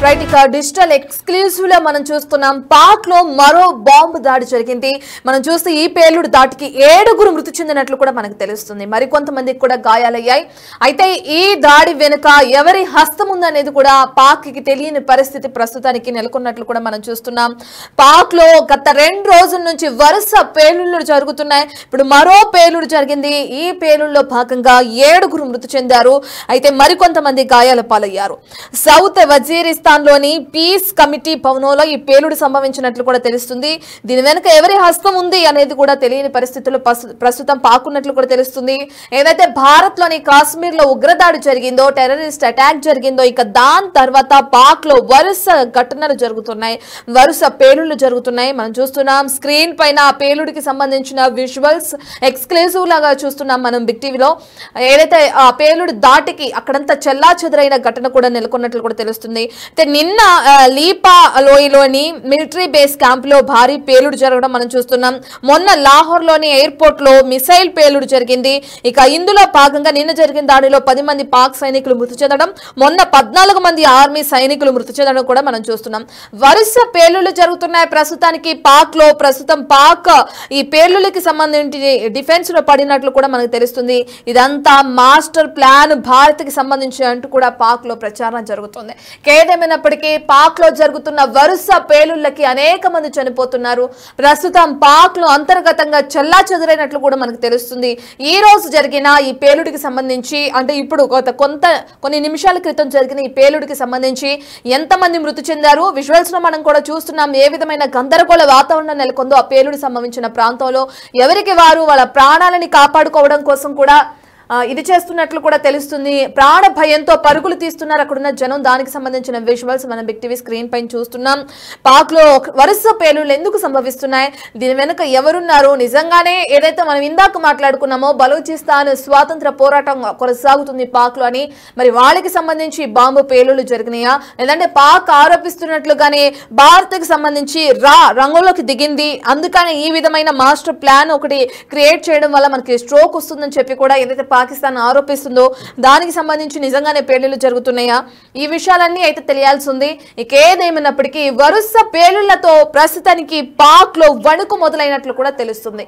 Right ఇక digital exclusive లో మనం చూస్తున్నాం పాక్ లో మరో బాంబు దాడి జరిగింది. మనం చూస్తే ఈ పేలుడు దాటికి 7 మృతి చెందినట్లు కూడా మనకు తెలుస్తుంది. మరికొంతమందికి కూడా గాయాలయ్యాయి. అయితే ఈ దాడి వెనుక ఎవరి హస్తం ఉందనేది కూడా పాక్ కి తెలియని పరిస్థితి ప్రస్తుతానికి నెలకొన్నట్లు కూడా మనం చూస్తున్నాం. పాక్ లో గత 2 రోజుల నుంచి వరుస పేలుళ్లు జరుగుతున్నాయి. ఇప్పుడు మరో పేలుడు జరిగింది. ఈ పేలుడులో భాగంగా 7 మృతి చెందారు. అయితే మరికొంతమంది గాయాల పాలయ్యారు. సౌత్ వజీరిస్తాన్ లోని పీస్ కమిటీ భవనంలో ఈ పేలుడు సంభవించినట్లు కూడా తెలుస్తుంది. దీని వెనుక ఎవరి హస్తం ఉంది అనేది కూడా తెలియని పరిస్థితుల్లో ప్రస్తుతం పాకున్నట్లు కూడా తెలుస్తుంది. ఏదైతే భారత్ లోని కాశ్మీర్ లో ఉగ్రదాడి జరిగిందో, టెర్రరిస్ట్ అటాక్ జరిగిందో, ఇక దాని తర్వాత పాక్ లో వరుస ఘటనలు జరుగుతున్నాయి, వరుస పేలుళ్లు జరుగుతున్నాయి. మనం చూస్తున్నాం స్క్రీన్ పైన ఆ పేలుడికి సంబంధించిన విజువల్స్ ఎక్స్క్లూజివ్ లాగా చూస్తున్నాం మనం బిగ్ టీవీలో. ఏదైతే ఆ పేలుడు దాటికి అక్కడంతా చెల్లా చెదురైన ఘటన కూడా నెలకొన్నట్లు కూడా తెలుస్తుంది. నిన్న లీపా లోయలోని మిలిటరీ బేస్ క్యాంప్ లో భారీ పేలుడు జరగడం మనం చూస్తున్నాం. మొన్న లాహోర్ లోని ఎయిర్పోర్ట్ లో మిసైల్ పేలుడు జరిగింది. ఇక ఇందులో భాగంగా నిన్న జరిగిన దాడిలో 10 మంది పాక్ సైనికులు మృతి చెందడం, మొన్న 14 మంది ఆర్మీ సైనికులు మృతి చెందడం కూడా మనం చూస్తున్నాం. వరుస పేలుళ్లు జరుగుతున్నాయి ప్రస్తుతానికి పాక్ లో. ప్రస్తుతం పాక్ ఈ పేలుళ్ళకి సంబంధించి డిఫెన్స్ లో పడినట్లు కూడా మనకు తెలుస్తుంది. ఇదంతా మాస్టర్ ప్లాన్ భారత్ కి సంబంధించి అంటూ కూడా పాక్ లో ప్రచారం జరుగుతుంది. ఏదేమైనప్పటికీ పాక్ లో జరుగుతున్న వరుస పేలుళ్లకి అనేక మంది చనిపోతున్నారు. ప్రస్తుతం పాక్ లో అంతర్గతంగా చెల్లా చెదురైనట్లు కూడా మనకు తెలుస్తుంది. ఈ రోజు జరిగిన ఈ పేలుడికి సంబంధించి, అంటే ఇప్పుడు కొన్ని నిమిషాల క్రితం జరిగిన ఈ పేలుడికి సంబంధించి ఎంతమంది మృతి చెందారు విజువల్స్ లో మనం కూడా చూస్తున్నాం. ఏ విధమైన గందరగోళ వాతావరణం నెలకొందో ఆ పేలుడు సంభవించిన ప్రాంతంలో ఎవరికి వారు వాళ్ళ ప్రాణాలని కాపాడుకోవడం కోసం కూడా ఇది చేస్తున్నట్లు కూడా తెలుస్తుంది. ప్రాణ భయంతో పరుగులు తీస్తున్నారు అక్కడున్న జనం. దానికి సంబంధించిన విజువల్స్ మనం బిగ్ టీవీ స్క్రీన్ పైన చూస్తున్నాం. పాక్ లో వరుస పేలుళ్లు ఎందుకు సంభవిస్తున్నాయి, దీని వెనుక ఎవరున్నారు? నిజంగానే ఏదైతే మనం ఇందాక మాట్లాడుకున్నామో బలూచిస్తాన్ స్వాతంత్ర పోరాటం కొనసాగుతుంది పాక్ లో అని, మరి వాళ్ళకి సంబంధించి బాంబు పేలుళ్లు జరిగినాయా, లేదంటే పాక్ ఆరోపిస్తున్నట్లుగానే భారత్ కి సంబంధించి రంగంలోకి దిగింది, అందుకని ఈ విధమైన మాస్టర్ ప్లాన్ ఒకటి క్రియేట్ చేయడం వల్ల మనకి స్ట్రోక్ వస్తుందని చెప్పి కూడా ఏదైతే పాకిస్తాన్ ఆరోపిస్తుందో దానికి సంబంధించి నిజంగానే పేలుళ్లు జరుగుతున్నాయా, ఈ విషయాలన్నీ అయితే తెలియాల్సి ఉంది. ఇక ఏదేమైనప్పటికీ వరుస పేలుళ్లతో ప్రస్తుతానికి పాక్ లో వణుకు మొదలైనట్లు కూడా తెలుస్తుంది.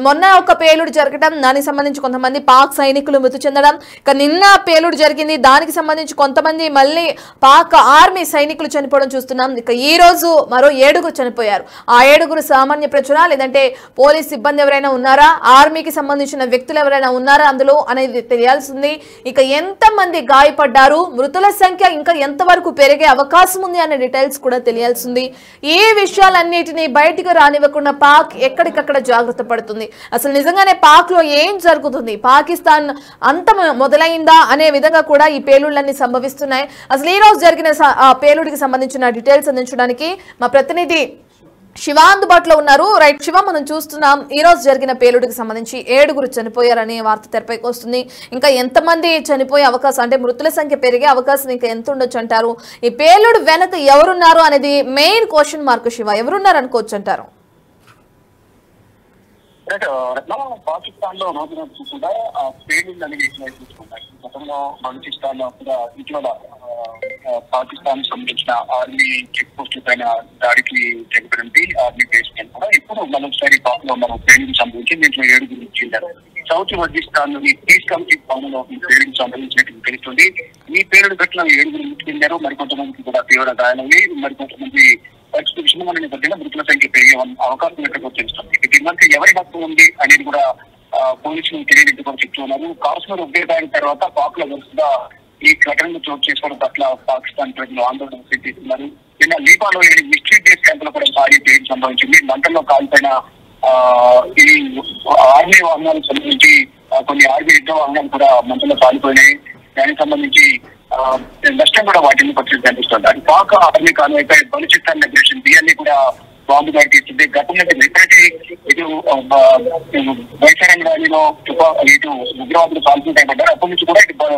మొన్న ఒక పేలుడు జరగడం, దానికి సంబంధించి కొంతమంది పాక్ సైనికులు మృతి చెందడం, ఇక నిన్న పేలుడు జరిగింది, దానికి సంబంధించి కొంతమంది మళ్ళీ పాక్ ఆర్మీ సైనికులు చనిపోవడం చూస్తున్నాం. ఇక ఈ రోజు మరో 7 చనిపోయారు. ఆ 7 సామాన్య ప్రజల లేదంటే పోలీస్ సిబ్బంది ఎవరైనా ఉన్నారా, ఆర్మీకి సంబంధించిన వ్యక్తులు ఎవరైనా ఉన్నారా అందులో అనేది తెలియాల్సింది. ఇక ఎంతమంది గాయపడ్డారు, మృతుల సంఖ్య ఇంకా ఎంతవరకు పెరిగే అవకాశం ఉంది అనే డీటెయిల్స్ కూడా తెలియాల్సింది. ఈ విషయాలన్నిటినీ బయటికి రానివ్వకుండా పాక్ ఎక్కడికక్కడ జాగ్రత్త పడుతుంది. అసలు నిజంగానే పాక్ లో ఏం జరుగుతుంది, పాకిస్తాన్ అంతం మొదలైందా అనే విధంగా కూడా ఈ పేలుళ్లన్నీ సంభవిస్తున్నాయి. అసలు ఈ రోజు జరిగిన పేలుడికి సంబంధించిన డీటెయిల్స్ అందించడానికి మా ప్రతినిధి శివ అందుబాటులో ఉన్నారు. రైట్ శివ, మనం చూస్తున్నాం ఈ రోజు జరిగిన పేలుడికి సంబంధించి 7 చనిపోయారనే వార్త తెరపైకి వస్తుంది. ఇంకా ఎంతమంది చనిపోయే అవకాశం, అంటే మృతుల సంఖ్య పెరిగే అవకాశం ఇంకా ఎంత ఉండొచ్చు అంటారు? ఈ పేలుడు వెనక ఎవరున్నారు అనేది మెయిన్ క్వశ్చన్ మార్క్. శివ, ఎవరున్నారు అనుకోవచ్చు అంటారు? పాకిస్తాన్ లో రోజు రోజు కూడా పేలుళ్ళు అనేవి ఎక్కువైపోతున్నాయి. గతంలో బలూచిస్తాన్ లో కూడా ఇటీవల పాకిస్తాన్ సంబంధించిన ఆర్మీ చెక్ పోస్ట్ పైన దాడికి తెగబడింది ఆర్మీ బేస్ పైన కూడా. ఇప్పుడు మరోసారి పాక్ లో మనం పేలుడు సంబంధించి దీంట్లో 7 చెందారు. సౌత్ వజీరిస్తాన్ లోని పీస్ కమిటీ భవనంలో ఈ పేలుడు సంబంధించినట్టు తెలుస్తుంది. ఈ పేలుడు ఘటన 7 మృతి చెందారు. మరికొంతమందికి కూడా తీవ్ర గాయాలయ్యి, మరికొంతమంది విషమంగా నేపథ్యంలో మృతుల సంఖ్య పెరిగే అవకాశం ఉన్నట్టు తెలుస్తుంది. దీని మధ్య ఎవరి హక్కు ఉంది అనేది కూడా పోలీసులు తెలియనట్టు కూడా చెప్తున్నారు. కాశ్మీర్ ఉగ్రదాడి తర్వాత పాక్ లో వరుసగా ఈ ఘటనను చోటు చేసుకోవడం పట్ల పాకిస్తాన్ ప్రజలు ఆందోళన వ్యక్తం చేస్తున్నారు. నిన్న లీపాలో మిలిటరీ బేస్ క్యాంప్ లో కూడా భారీ పేలుడు సంభవించింది. మంటల్లో కాలిపోయిన ఈ ఆర్మీ వాహనాలకు సంబంధించి కొన్ని ఆర్మీ యుద్ధ వాహనాలు కూడా మంటల్లో కాలిపోయినాయి. దానికి సంబంధించి నష్టం కూడా వాటిని పరిస్థితి కనిపిస్తుంది. అది పాక్ ఆర్మీ కాన్వాయ్పై బలూచిస్తాన్ లిబరేషన్ బిఎల్ఏ కూడా బాంబు దాడి చేస్తుంది. గతంలో ఎప్పుడైతే ఇటు వైశారం ర్యాలీలో ఇటు ఉగ్రవాదులు పాల్గొంటాయన్నారు, అప్పటి నుంచి కూడా ఇటు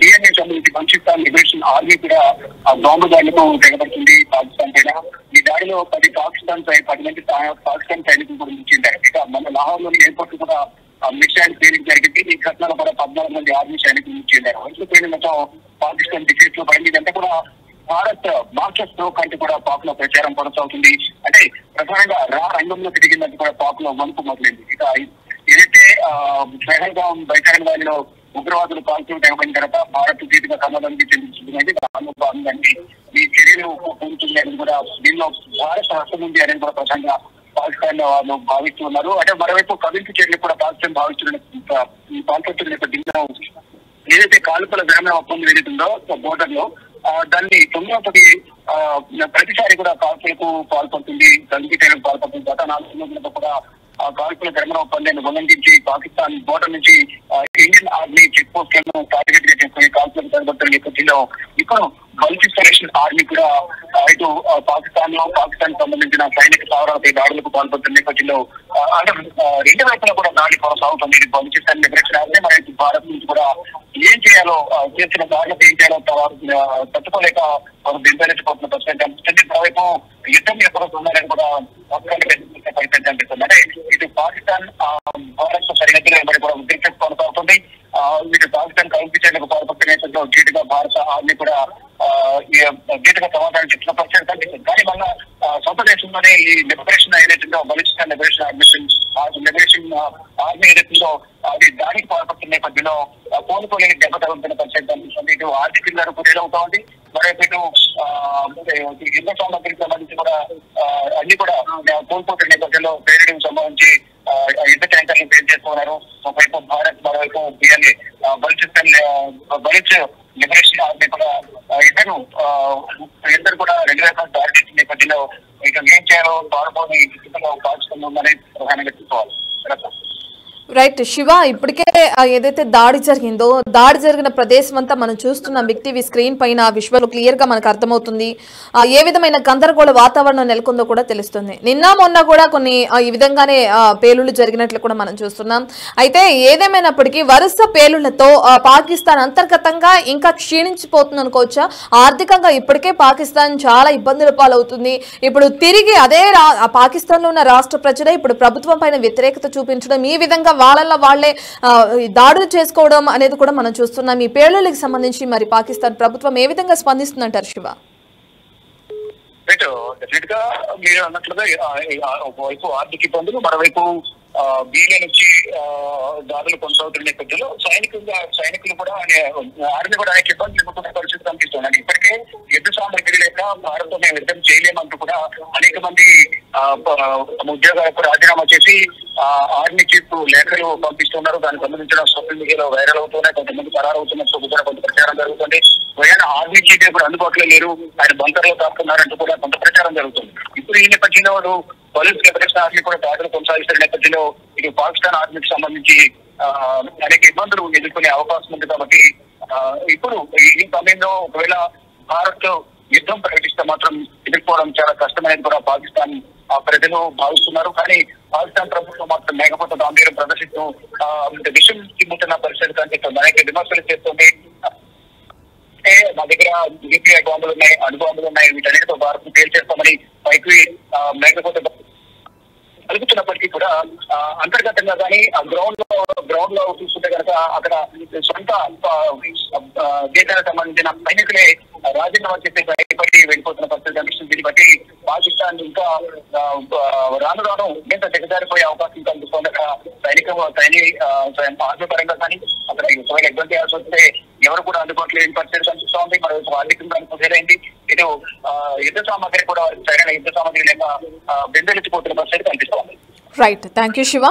బిఎల్ఏ సంబంధించి బలూచిస్తాన్ లిబరేషన్ ఆర్మీ కూడా ఆ బాంబు దాడిలో తెగబడుతుంది పాకిస్తాన్ పైన. ఈ దాడిలో 10 మంది పాకిస్తాన్ సైనికులు కూడా మృతి. ఇక మన లాహోర్ లోని ఎయిర్పోర్ట్ కూడా మిసైల్ పేలింగ్ జరిగింది. ఈ ఘటనలో కూడా 14 మంది ఆర్మీ సైనికులు మృతి చెందారు. వయసు పేలిన మొత్తం పాకిస్తాన్ డిఫెన్స్ లో పడింది. ఇదంతా కూడా భారత్ మాస్టర్ స్ట్రోక్ అంటే కూడా పాక్ లో ప్రచారం కొనసాగుతుంది. అంటే ప్రధానంగా రంగంలోకి దిగినట్టు కూడా పాక్ లో వణుకు మొదలైంది. ఇక ఏదైతే పెహల్గాం బైకాన్ వ్యాలీలో ఉగ్రవాదులు కాల్పులు తెగబడిన తర్వాత భారత్ ధీటుగా సమాధానానికి చెందించుకుంది. దానిలో భాగంగా ఈ చర్యలు పొందుతుంది కూడా దీనిలో భారత్ హస్తం ఉంది అనేది కూడా ప్రధానంగా పాకిస్తాన్ వాళ్ళు భావిస్తున్నారు. అంటే మరోవైపు కవింపు చర్యలు కూడా పాకిస్తాన్ భావిస్తున్న నేపథ్యంలో ఏదైతే కాల్పుల విరమణ ఒప్పందం ఏదైతుందో బోర్డర్ లో దాన్ని 9వ ప్రతిసారి కూడా కాల్పులకు పాల్పడుతుంది, కవింపు చర్యలకు పాల్పడుతుంది. గత 4 రోజులకు కూడా కాల్పుల విరమణ ఒప్పందాన్ని ఉల్లంఘించి పాకిస్తాన్ బోర్డర్ నుంచి ఇండియన్ ఆర్మీ చెక్ పోస్టులను టార్గెట్ గా చేసుకుని కాల్పులకు పాల్పడుతున్న నేపథ్యంలో ఇప్పుడు బలూచిస్తాన్ ఆర్మీ కూడా ఇటు పాకిస్తాన్ సంబంధించిన సైనిక స్థావరాలపై దాడులకు పాల్పడుతున్న నేపథ్యంలో అంటే 2 వైపులా కూడా దాడి కొనసాగుతుంది. ఇది బలూచిస్తాన్ లిబరేషన్ ఆర్మీ మరియు భారత్ నుంచి కూడా ఏం చేయాలో చేసిన దాడులకు ఏం చేయాలో తట్టుకోలేక దింపలేకపోతున్న పరిస్థితి కనిపిస్తుంది. మరోవైపు యుద్ధం ఎప్పుడు ఉండాలని కూడా పరిస్థితి కనిపిస్తుంది. అంటే ఇటు పాకిస్తాన్ భారత్ సరిహద్దులో వెంబడి కూడా ఉద్రిక్తత కొనసాగుతుంది. ఇటు పాకిస్తాన్ కల్పించేందుకు పాల్పడుతున్న నేపథ్యంలో ధీటుగా భారత ఆర్మీ కూడా ధీటుగా సమాధానం చెప్పిన పరిస్థితి కనిపిస్తుంది. కానీ మన సొంత దేశంలోనే ఈ లిబరేషన్ ఏదైతుందో బలూచిస్తాన్ లిబరేషన్ ఆర్మీ ఏదైతుందో అది దాడికి పాల్పడుతున్న నేపథ్యంలో కోలుకోలేని దెబ్బ తగులుతున్న పరిస్థితి కనిపిస్తుంది. ఇటు ఆర్థికంగా కుదేలవుతా ఉంది. మరోవైపు ఇటు యుద్ధ సామగ్రికి సంబంధించి కూడా అన్ని కూడా కోల్పోతున్న నేపథ్యంలో పేరుడికి సంబంధించి యుద్ధ ట్యాంకర్లు పేరు చేస్తున్నారు. ఒకవైపు భారత్, మరోవైపు బిఎల్ఏ బలూచ్ లిబరేషన్ ఆర్మీ కూడా ఇద్దరు కూడా 2 రకాల దాడి చేసిన నేపథ్యంలో ఇక ఏం చేయాలో పాల్గొని పాల్చుకుని ఉందని ప్రధానంగా తీసుకోవాలి. రైట్ శివ, ఇప్పటికే ఏదైతే దాడి జరిగిందో దాడి జరిగిన ప్రదేశం అంతా మనం చూస్తున్నాం. బిగ్ టీవీ స్క్రీన్ పైన విజువల్ క్లియర్ గా మనకు అర్థమవుతుంది. ఏ విధమైన గందరగోళ వాతావరణం నెలకొందో కూడా తెలుస్తుంది. నిన్న మొన్న కూడా కొన్ని ఈ విధంగానే పేలుళ్లు జరిగినట్లు కూడా మనం చూస్తున్నాం. అయితే ఏదేమైనప్పటికీ వరుస పేలుళ్లతో పాకిస్తాన్ అంతర్గతంగా ఇంకా క్షీణించిపోతుంది అనుకోవచ్చా? ఆర్థికంగా ఇప్పటికే పాకిస్తాన్ చాలా ఇబ్బందుల పాలవుతుంది. ఇప్పుడు తిరిగి అదే పాకిస్తాన్ లో ఉన్న రాష్ట్ర ప్రజలే ఇప్పుడు ప్రభుత్వం పైన వ్యతిరేకత చూపించడం, ఈ విధంగా వాళ్ళే దాడులు చేసుకోవడం అనేది కూడా మనం చూస్తున్నాం. ఈ పేలుళ్లకు సంబంధించి మరి పాకిస్తాన్ ప్రభుత్వం ఏ విధంగా స్పందిస్తుందంటారు శివ? డెఫినెట్ గా మీరు అన్నట్లుగా ఒకవైపు ఆర్థిక ఇబ్బందులు, మరోవైపు బీలే నుంచి దాడులు కొనసాగుతున్న నేపథ్యంలో సైనికులు కూడా ఆర్మీ కూడా అనేక ఇబ్బందులు ఎదుర్కొనే పరిస్థితి కనిపిస్తుంది. ఇప్పటికే యుద్ధ సామగ్రి లేక భారత్ మేము యుద్ధం చేయలేమంటూ కూడా అనేక మంది ఉద్యోగాలకు రాజీనామా చేసి ఆర్మీ చీఫ్ లేఖలు పంపిస్తున్నారు. దానికి సంబంధించిన సోషల్ మీడియాలో వైరల్ అవుతున్నాయి. కొంతమంది ఖరారవుతున్నట్టు కూడా కొంత ప్రచారం జరుగుతుంది. ఆయన ఆర్మీ చీఫ్ ఇప్పుడు అందుబాటులో లేరు, ఆయన బంకర్లో దాక్కున్నారంటూ కూడా కొంత ప్రచారం జరుగుతుంది. ఇప్పుడు ఈ నేపథ్యంలో బలూచ్ లిబరేషన్ ఆర్మీ కూడా దాడులు కొనసాగిస్తున్న నేపథ్యంలో ఇటు పాకిస్తాన్ ఆర్మీకి సంబంధించి అనేక ఇబ్బందులు ఎదుర్కొనే అవకాశం ఉంది. కాబట్టి ఇప్పుడు ఈ సమయంలో ఒకవేళ భారత్ యుద్ధం ప్రకటిస్తే మాత్రం ఎదుర్కోవడం చాలా కష్టమనేది కూడా పాకిస్తాన్ ప్రజలు భావిస్తున్నారు. కానీ పాకిస్తాన్ ప్రభుత్వం మాత్రం లేకపోతే గాంభీర్యం ప్రదర్శిస్తూ విషయం తిమ్ముతున్న పరిస్థితి కనిపిస్తుంది. అనేక విమర్శలు చేస్తుంది. మా దగ్గర న్యూక్లియర్ బాంబులు ఉన్నాయి, అణుబాంబులు ఉన్నాయి, వీటన్నిటితో భారత్ పేల్చేస్తామని పైకి లేకపోతే కలుగుతున్నప్పటికీ కూడా అంతర్గతంగా కానీ గ్రౌండ్ లో చూసుకుంటే కనుక అక్కడ సొంత దేశానికి సంబంధించిన సైనికులే రాజీనామా చేసి భయపడి వెళ్ళిపోతున్న పరిస్థితి కనిపిస్తుంది. దీన్ని బట్టి పాకిస్తాన్ ఇంకా రాను ఎంత దిగజారిపోయే అవకాశం కనిపిస్తుంది. అక్కడ ఆర్మీ పరంగా కానీ అక్కడ ఒకవేళ ఇబ్బంది చేయాల్సి వస్తే ఎవరు కూడా అందుబాటులో లేని పరిస్థితి కనిపిస్తూ ఉంది. మరోవైపు ఆర్థికంగా కుదేరైంది. ఇటు యుద్ధ సామగ్రి కూడా సరైన యుద్ధ సామగ్రి లేక బెంబెలెత్తిపోతున్న పరిస్థితి కనిపిస్తోంది. Right, thank you Shiva.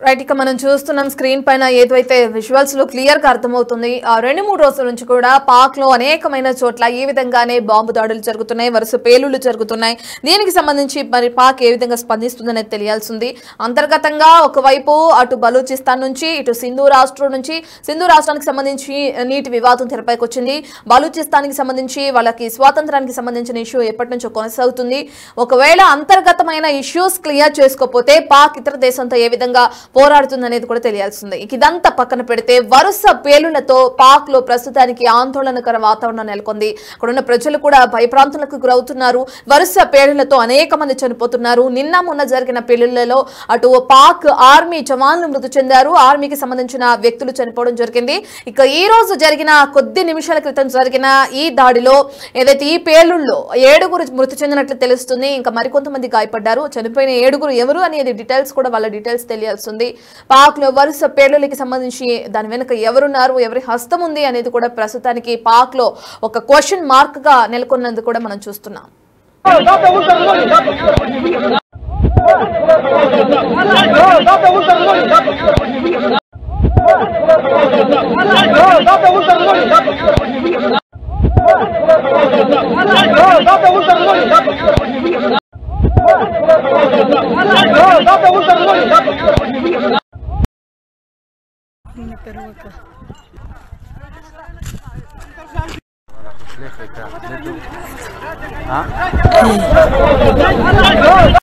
Right, ఇక మనం చూస్తున్నాం స్క్రీన్ పైన ఏదైతే విజువల్స్ లో క్లియర్ గా అర్థమవుతుంది. 2-3 రోజుల నుంచి కూడా పాక్ లో అనేకమైన చోట్ల ఈ విధంగానే బాంబు దాడులు జరుగుతున్నాయి, వరుస పేలుళ్లు జరుగుతున్నాయి. దీనికి సంబంధించి మరి పాక్ ఏ విధంగా స్పందిస్తుందనేది తెలియాల్సింది. అంతర్గతంగా ఒకవైపు అటు బలూచిస్తాన్ నుంచి ఇటు సింధు రాష్ట్రానికి సంబంధించి నీటి వివాదం తెరపైకి వచ్చింది. బలూచిస్తాన్కి సంబంధించి వాళ్ళకి స్వాతంత్రానికి సంబంధించిన ఇష్యూ ఎప్పటి నుంచో కొనసాగుతుంది. ఒకవేళ అంతర్గతమైన ఇష్యూస్ క్లియర్ చేసుకోకపోతే పాక్ ఇతర దేశంతో ఏ విధంగా పోరాడుతుందనేది కూడా తెలియాల్సిందే. ఇదంతా పక్కన పెడితే వరుస పేలుళ్లతో పాక్ లో ప్రస్తుతానికి ఆందోళనకర వాతావరణం నెలకొంది. అక్కడున్న ప్రజలు కూడా భయప్రాంతులకు గురవుతున్నారు. వరుస పేలుళ్లతో అనేక మంది చనిపోతున్నారు. నిన్న మొన్న జరిగిన పేలుళ్లలో అటు పాక్ ఆర్మీ జవాన్లు మృతి చెందారు, ఆర్మీకి సంబంధించిన వ్యక్తులు చనిపోవడం జరిగింది. ఇక ఈ రోజు జరిగిన కొద్ది నిమిషాల క్రితం జరిగిన ఈ దాడిలో ఏదైతే ఈ పేలుళ్లో 7 మృతి చెందినట్లు తెలుస్తుంది. ఇంకా మరికొంతమంది గాయపడ్డారు. చనిపోయిన 7 ఎవరు అనేది డీటెయిల్స్ కూడా వాళ్ళ డీటెయిల్స్ తెలియాల్సింది. పాక్ లో వరుస పేలుళ్లకి సంబంధించి దాని వెనుక ఎవరున్నారు, ఎవరి హస్తం ఉంది అనేది కూడా ప్రస్తుతానికి పాక్ లో ఒక క్వశ్చన్ మార్క్ గా నెలకొన్నది కూడా మనం చూస్తున్నాం.